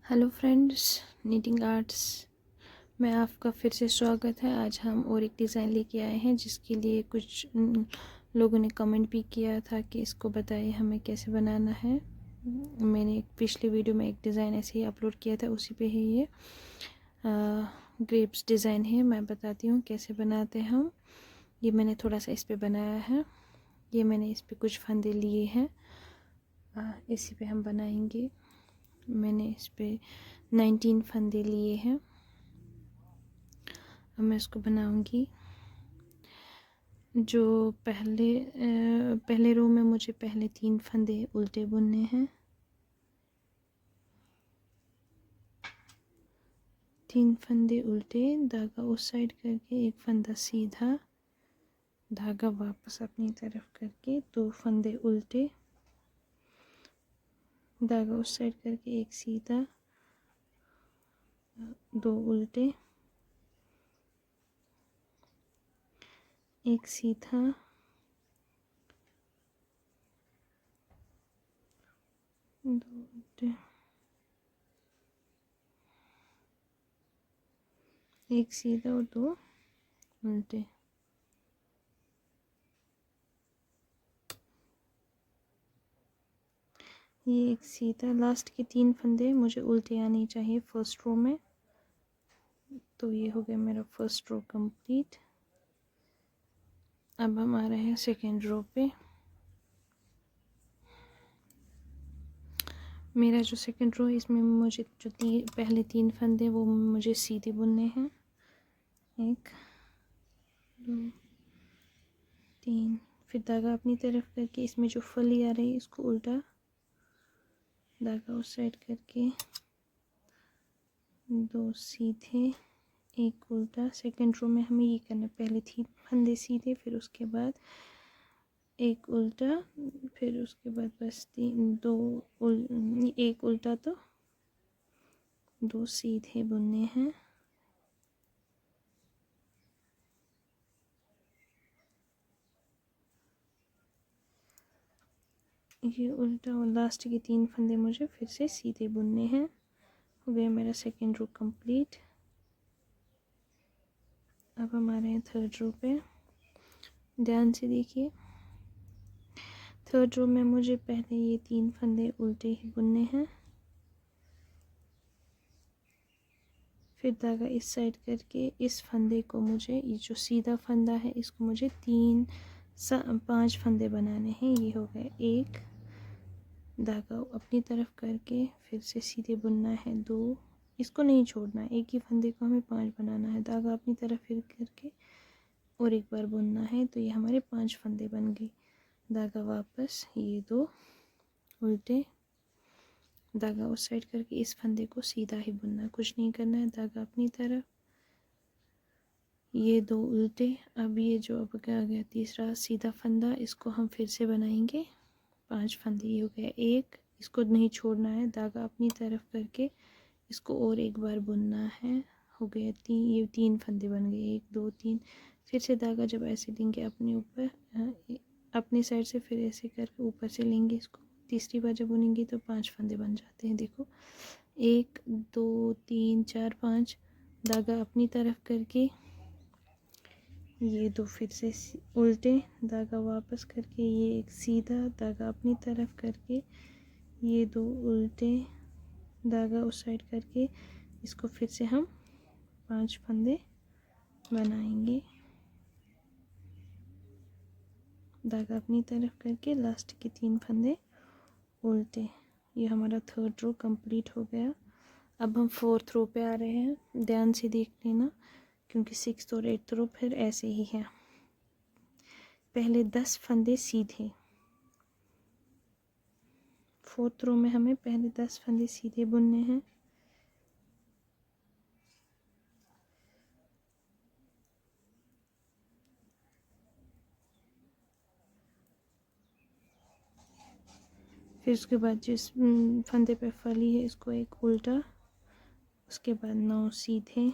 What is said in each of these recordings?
Hello friends, knitting arts में आपका फिर से स्वागत है। आज हम और एक डिज़ाइन लेके आए हैं जिसके लिए कुछ लोगों ने कमेंट भी किया था कि इसको बताइए हमें कैसे बनाना है। मैंने एक पिछली वीडियो में एक डिज़ाइन ऐसे ही अपलोड किया था, उसी पे ही ये ग्रेप्स डिज़ाइन है। मैं बताती हूँ कैसे बनाते हैं हम। ये मैंने थोड़ा सा इस पर बनाया है। ये मैंने इस पर कुछ फंदे लिए हैं, इसी पे हम बनाएंगे। मैंने इस पे 19 फंदे लिए हैं। अब मैं इसको बनाऊंगी। जो पहले रो में मुझे पहले 3 फंदे उल्टे बुनने हैं। 3 फंदे उल्टे, धागा उस साइड करके एक फंदा सीधा, धागा वापस अपनी तरफ करके 2 फंदे उल्टे, धागा उस साइड करके एक सीधा, 2 उल्टे, एक सीधा, 2 उल्टे, एक सीधा और 2 उल्टे। ये एक सीधा, लास्ट के 3 फंदे मुझे उल्टे आने चाहिए फर्स्ट रो में। तो ये हो गया मेरा फर्स्ट रो कंप्लीट। अब हम आ रहे हैं सेकेंड रो पे। मेरा जो सेकेंड रो है इसमें मुझे जो पहले 3 फंदे वो मुझे सीधे बुनने हैं। 1 2 3, फिर धागा अपनी तरफ करके इसमें जो फली आ रही है इसको उल्टा, धागा उस साइड करके 2 सीधे, एक उल्टा। सेकेंड रो में हमें ये करना है, पहले 3 फंदे सीधे, फिर उसके बाद एक उल्टा, फिर उसके बाद बस 1 उल्टा तो 2 सीधे बुनने हैं। ये उल्टा और लास्ट के 3 फंदे मुझे फिर से सीधे बुनने हैं। हो गया मेरा सेकेंड रो कंप्लीट। अब हम आ रहे हैं थर्ड रो पे। ध्यान से देखिए, थर्ड रो में मुझे पहले ये 3 फंदे उल्टे ही बुनने हैं, फिर धागा इस साइड करके इस फंदे को मुझे, ये जो सीधा फंदा है इसको मुझे 5 फंदे बनाने हैं। ये हो गए 1, धागा अपनी तरफ करके फिर से सीधे बुनना है 2, इसको नहीं छोड़ना है, एक ही फंदे को हमें 5 बनाना है। धागा अपनी तरफ फिर करके और एक बार बुनना है। तो ये हमारे 5 फंदे बन गए। धागा वापस, ये 2 उल्टे, धागा उस साइड करके इस फंदे को सीधा ही बुनना, कुछ नहीं करना है। धागा अपनी तरफ, ये 2 उल्टे। अब ये जो अब क्या आ गया तीसरा सीधा फंदा, इसको हम फिर से बनाएंगे 5 फंदे। ये हो गया 1, इसको नहीं छोड़ना है, धागा अपनी तरफ करके इसको और एक बार बुनना है। हो गया 3, ये 3 फंदे बन गए, 1 2 3। फिर से धागा जब ऐसे लेंगे अपने ऊपर, अपनी साइड से, फिर ऐसे करके ऊपर से लेंगे इसको, तीसरी बार जब बुनेंगे तो 5 फंदे बन जाते हैं। देखो 1 2 3 4 5, धागा अपनी तरफ करके ये 2 फिर से उल्टे, धागा वापस करके ये एक सीधा, धागा अपनी तरफ करके ये 2 उल्टे, धागा उस साइड करके इसको फिर से हम 5 फंदे बनाएंगे। धागा अपनी तरफ करके लास्ट के 3 फंदे उल्टे। ये हमारा थर्ड रो कंप्लीट हो गया। अब हम फोर्थ रो पे आ रहे हैं। ध्यान से देख लेना, क्योंकि 6th और 8th रो फिर ऐसे ही है। पहले 10 फंदे सीधे, फोर्थ रो में हमें पहले 10 फंदे सीधे बुनने हैं। फिर उसके बाद जिस फंदे पे फली है इसको एक उल्टा, उसके बाद 9 सीधे,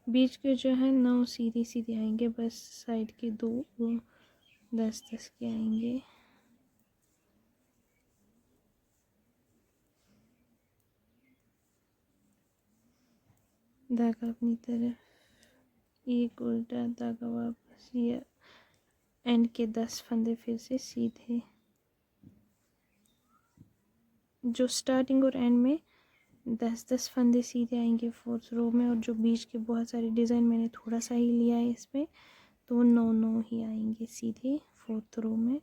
बीच के जो है 9 सीधे सीधे आएंगे, बस साइड के 2 10 10 के आएंगे। धागा अपनी तरफ, एक उल्टा धागा वापस, ये एंड के 10 फंदे फिर से सीधे, जो स्टार्टिंग और एंड में 10-10 फंदे सीधे आएंगे 4th रो में, और जो बीच के बहुत सारे डिज़ाइन मैंने थोड़ा सा ही लिया है इसमें, तो 9-9 ही आएंगे सीधे 4th रो में।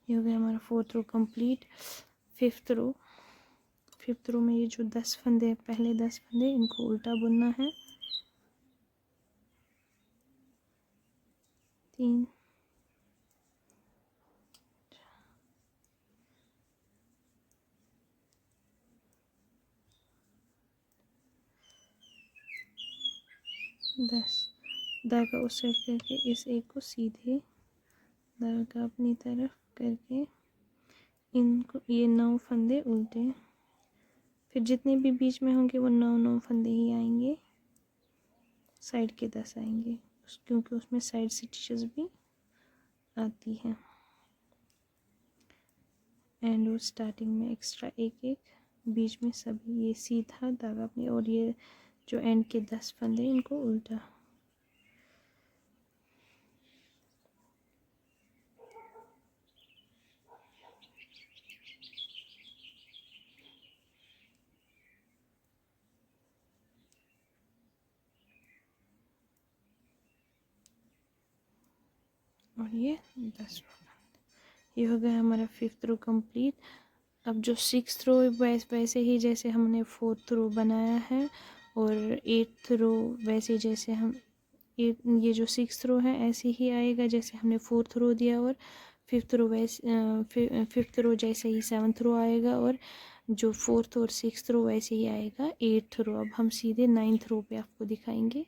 ये हो गया हमारा 4th रो कंप्लीट। 5th रो में ये जो 10 फंदे हैं, पहले 10 फंदे इनको उल्टा बुनना है, 3 10 धागा उस साइड करके इस एक को सीधे, धागा अपनी तरफ करके इनको, ये 9 फंदे उल्टे, फिर जितने भी बीच में होंगे वो 9-9 फंदे ही आएंगे, साइड के 10 आएंगे क्योंकि उसमें साइड स्टिचेस भी आती हैं। एंड और स्टार्टिंग में एक्स्ट्रा एक बीच में सभी ये सीधा धागा अपने, और ये जो एंड के 10 फंदे इनको उल्टा। और ये 10 ये हो गया हमारा 5th रो कंप्लीट। अब जो 6th रो वैसे ही जैसे हमने 4th रो बनाया है, और 8th रो वैसे जैसे हम ये जो 6th रो है ऐसे ही आएगा जैसे हमने 4th रो दिया, और 5th रो वैसे 5th रो जैसे ही 7th रो आएगा, और जो 4th और 6th रो वैसे ही आएगा 8th रो। अब हम सीधे 9th रो पे आपको दिखाएंगे।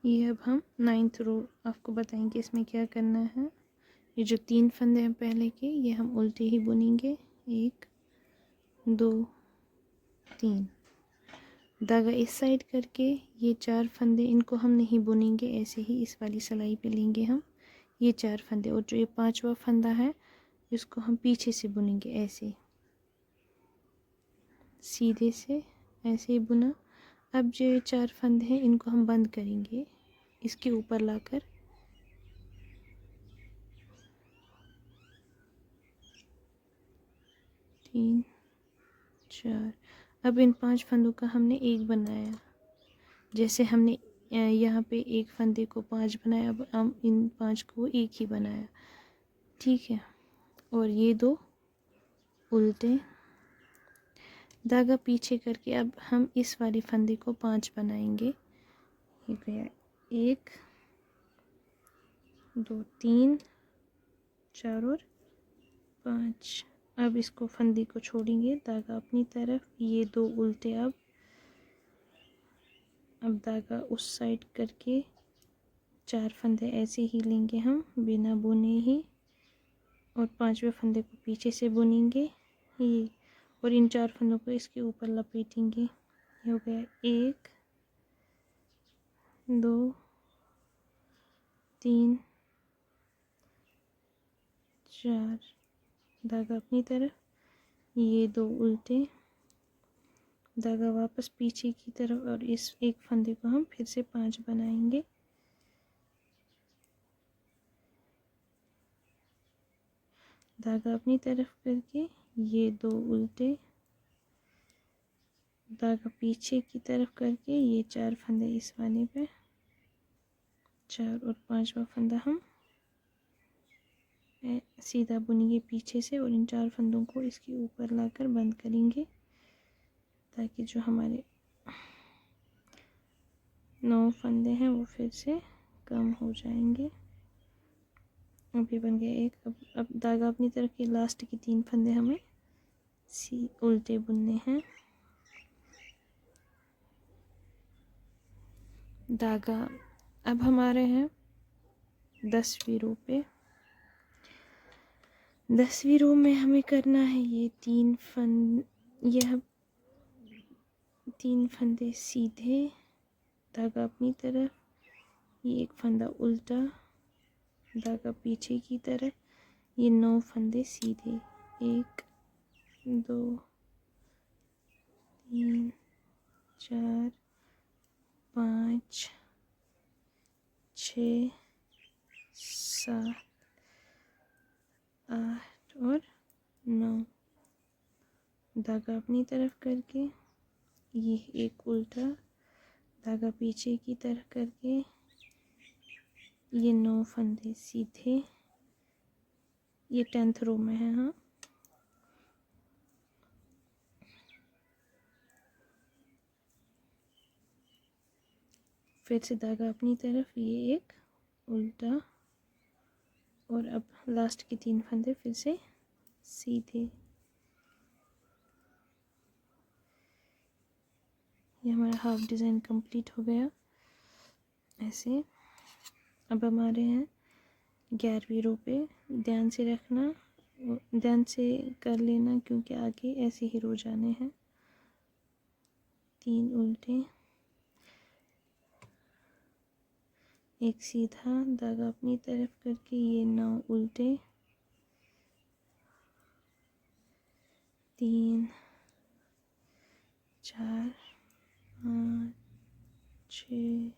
ये अब हम 9th रो आपको बताएंगे इसमें क्या करना है। ये जो 3 फंदे हैं पहले के, ये हम उल्टे ही बुनेंगे, 1 2 3, धागा इस साइड करके ये 4 फंदे इनको हम नहीं बुनेंगे, ऐसे ही इस वाली सिलाई पे लेंगे हम ये 4 फंदे, और जो ये 5वां फंदा है इसको हम पीछे से बुनेंगे, ऐसे सीधे से ऐसे ही बुना। अब जो ये 4 फंदे हैं इनको हम बंद करेंगे इसके ऊपर लाकर, 3 4। अब इन 5 फंदों का हमने एक बनाया, जैसे हमने यहाँ पे एक फंदे को 5 बनाया, अब हम इन 5 को एक ही बनाया, ठीक है। और ये 2 उल्टे, धागा पीछे करके अब हम इस वाले फंदे को 5 बनाएंगे। ये गया 1 2 3 4 और 5। अब इसको फंदे को छोड़ेंगे, धागा अपनी तरफ, ये 2 उल्टे, अब धागा उस साइड करके 4 फंदे ऐसे ही लेंगे हम बिना बुने ही, और 5वें फंदे को पीछे से बुनेंगे ये, और इन 4 फंदों को इसके ऊपर लपेटेंगे। ये हो गया 1 2 3 4, धागा अपनी तरफ, ये 2 उल्टे, धागा वापस पीछे की तरफ, और इस एक फंदे को हम फिर से 5 बनाएंगे। धागा अपनी तरफ करके ये 2 उल्टे, धागा पीछे की तरफ करके ये 4 फंदे इस वाले पे, 4 और 5वां फंदा हम सीधा बुनेंगे पीछे से, और इन 4 फंदों को इसके ऊपर लाकर बंद करेंगे, ताकि जो हमारे 9 फंदे हैं वो फिर से कम हो जाएंगे। अब ये बन गया एक। अब धागा अपनी तरफ के लास्ट के 3 फंदे हमें उल्टे बुनने हैं। धागा अब हमारे हैं 10वीं रो पे। 10वीं रो में हमें करना है ये 3 फंदे सीधे, धागा अपनी तरफ, ये एक फंदा उल्टा, धागा पीछे की तरफ, ये 9 फंदे सीधे, 1 2 3 4 5 6 7 8 और 9। धागा अपनी तरफ करके ये एक उल्टा धागा पीछे की तरफ करके ये 9 फंदे सीधे, ये 10th रो में है। हाँ, फिर से धागा अपनी तरफ, ये एक उल्टा और अब लास्ट के 3 फंदे फिर से सीधे। ये हमारा हाफ डिज़ाइन कंप्लीट हो गया ऐसे। अब हम आ रहे हैं 11वीं रो पे। ध्यान से रखना, ध्यान से कर लेना क्योंकि आगे ऐसे ही रो जाने हैं। 3 उल्टे, एक सीधा धागा अपनी तरफ करके ये 9 उल्टे, 3 4 5 6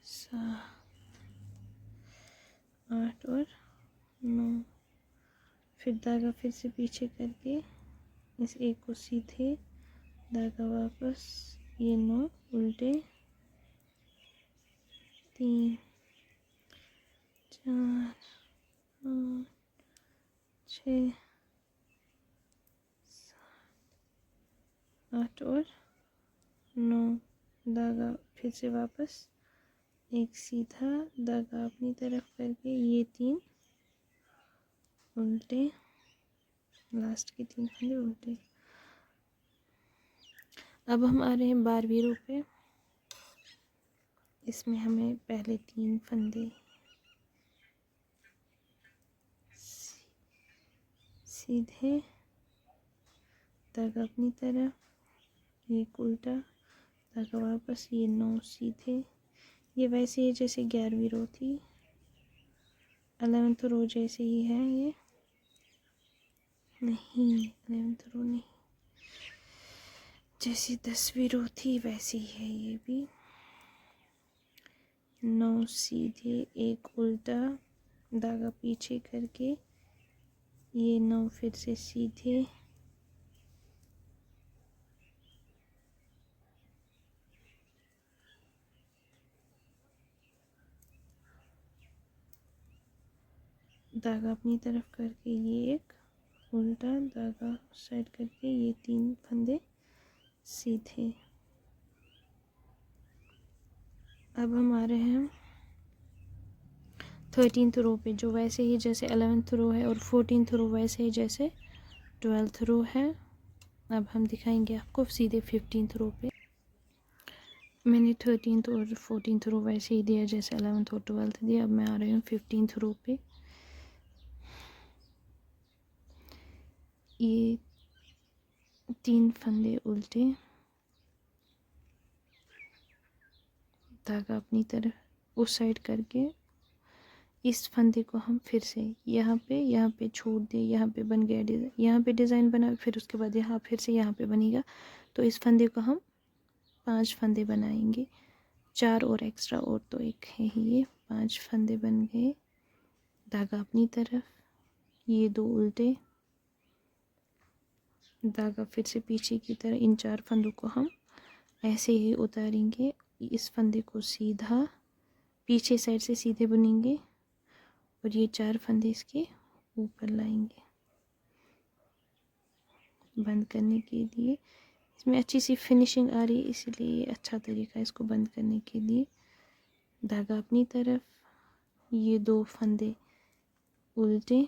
7 8 और 9। फिर धागा फिर से पीछे करके इस एक को सीधे, धागा वापस, ये 9 उल्टे, 3 4 5 6 7 8 और 9। धागा फिर से वापस, एक सीधा धागा अपनी तरफ करके ये 3 उल्टे, लास्ट के 3 फंदे उल्टे। अब हम आ रहे हैं 12वीं रो पे। इसमें हमें पहले 3 फंदे सीधे, धागा अपनी तरफ, एक उल्टा, धागा वापस, ये 9 सीधे। ये वैसे ही जैसे 11वीं रो थी, 11th रो जैसे ही है ये। नहीं, 11th रो नहीं, जैसे 10वीं रो थी वैसी है ये भी। 9 सीधे, एक उल्टा, धागा पीछे करके ये 9 फिर से सीधे, धागा अपनी तरफ करके ये एक उल्टा, धागा साइड करके ये 3 फंदे सीधे। अब हम आ रहे हैं 13th रो पे, जो वैसे ही जैसे 11th रो है, और 14th रो वैसे ही जैसे 12th रो है। अब हम दिखाएंगे आपको सीधे 15th रो पे। मैंने 13th और 14th रो वैसे ही दिया जैसे 11th और 12th दिया। अब मैं आ रही हूँ 15th रो पे। ये 3 फंदे उल्टे, धागा अपनी तरफ उस साइड करके इस फंदे को हम फिर से यहाँ पे छोड़ दे, यहाँ पे बन गया डिज़ाइन, यहाँ पे डिज़ाइन बना, फिर उसके बाद यहाँ फिर से यहाँ पे बनेगा। तो इस फंदे को हम 5 फंदे बनाएंगे, 4 और एक्स्ट्रा और तो एक है ही, ये 5 फंदे बन गए। धागा अपनी तरफ, ये 2 उल्टे, धागा फिर से पीछे की तरह, इन 4 फंदों को हम ऐसे ही उतारेंगे। इस फंदे को सीधा पीछे साइड से सीधे बुनेंगे और ये 4 फंदे इसके ऊपर लाएंगे बंद करने के लिए। इसमें अच्छी सी फिनिशिंग आ रही है, इसीलिए अच्छा तरीका है इसको बंद करने के लिए। धागा अपनी तरफ, ये 2 फंदे उल्टे,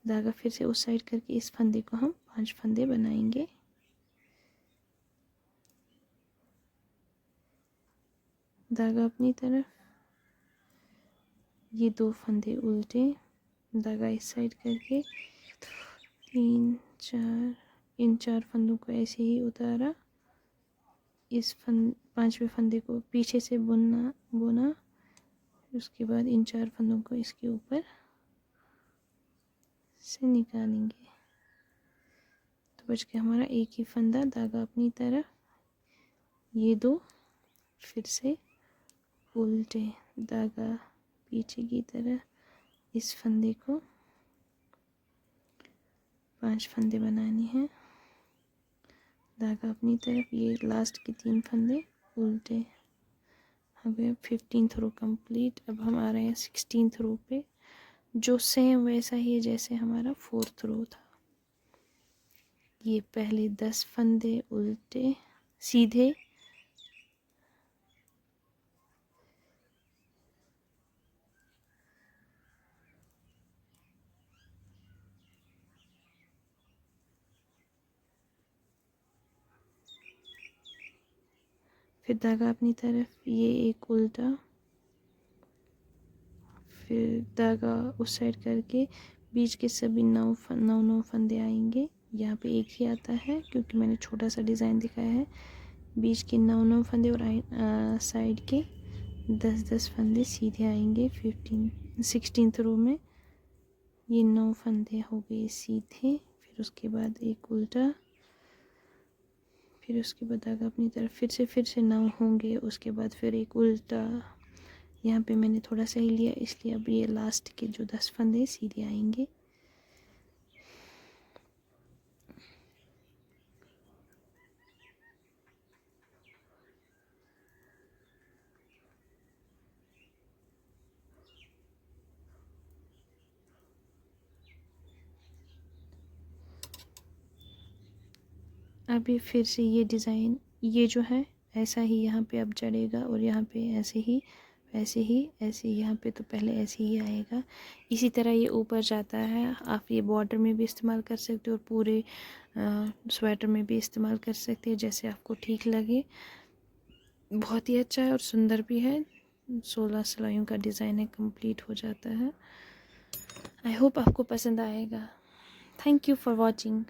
धागा फिर से उस साइड करके इस फंदे को हम 5 फंदे बनाएंगे। धागा अपनी तरफ, ये 2 फंदे उल्टे, धागा इस साइड करके 3 4, इन 4 फंदों को ऐसे ही उतारा। इस 5वें फंदे को पीछे से बुना, उसके बाद इन 4 फंदों को इसके ऊपर से निकालेंगे। बच गया हमारा एक ही फंदा, धागा अपनी तरफ, ये दो, फिर से उल्टे धागा पीछे की तरफ, इस फंदे को 5 फंदे बनाने हैं, धागा अपनी तरफ, ये लास्ट के 3 फंदे उल्टे। हो गया 15th रो कंप्लीट। अब हम आ रहे हैं 16th रो पे, जो सेम वैसा ही है जैसे हमारा 4th रो था। ये पहले 10 फंदे उल्टे सीधे, फिर धागा अपनी तरफ, ये एक उल्टा, फिर धागा उस साइड करके बीच के सभी 9 फंदे आएंगे। यहाँ पे एक ही आता है क्योंकि मैंने छोटा सा डिज़ाइन दिखाया है। बीच के 9 फंदे और साइड के 10 फंदे सीधे आएंगे। 16th रो में ये 9 फंदे हो गए सीधे, फिर उसके बाद एक उल्टा, फिर उसके बाद धागा अपनी तरफ, फिर से 9 होंगे, उसके बाद फिर एक उल्टा। यहाँ पे मैंने थोड़ा सा ही लिया इसलिए अब ये लास्ट के जो 10 फंदे सीधे आएंगे। अभी फिर से ये डिज़ाइन, ये जो है ऐसा ही यहाँ पे अब चढ़ेगा और यहाँ पे ऐसे ही वैसे ही ऐसे, यहाँ पे तो पहले ऐसे ही आएगा। इसी तरह ये ऊपर जाता है। आप ये बॉर्डर में भी इस्तेमाल कर सकते हो और पूरे स्वेटर में भी इस्तेमाल कर सकते हैं, जैसे आपको ठीक लगे। बहुत ही अच्छा है और सुंदर भी है। 16 सिलाइयों का डिज़ाइन है, कंप्लीट हो जाता है। आई होप आपको पसंद आएगा। Thank you for watching.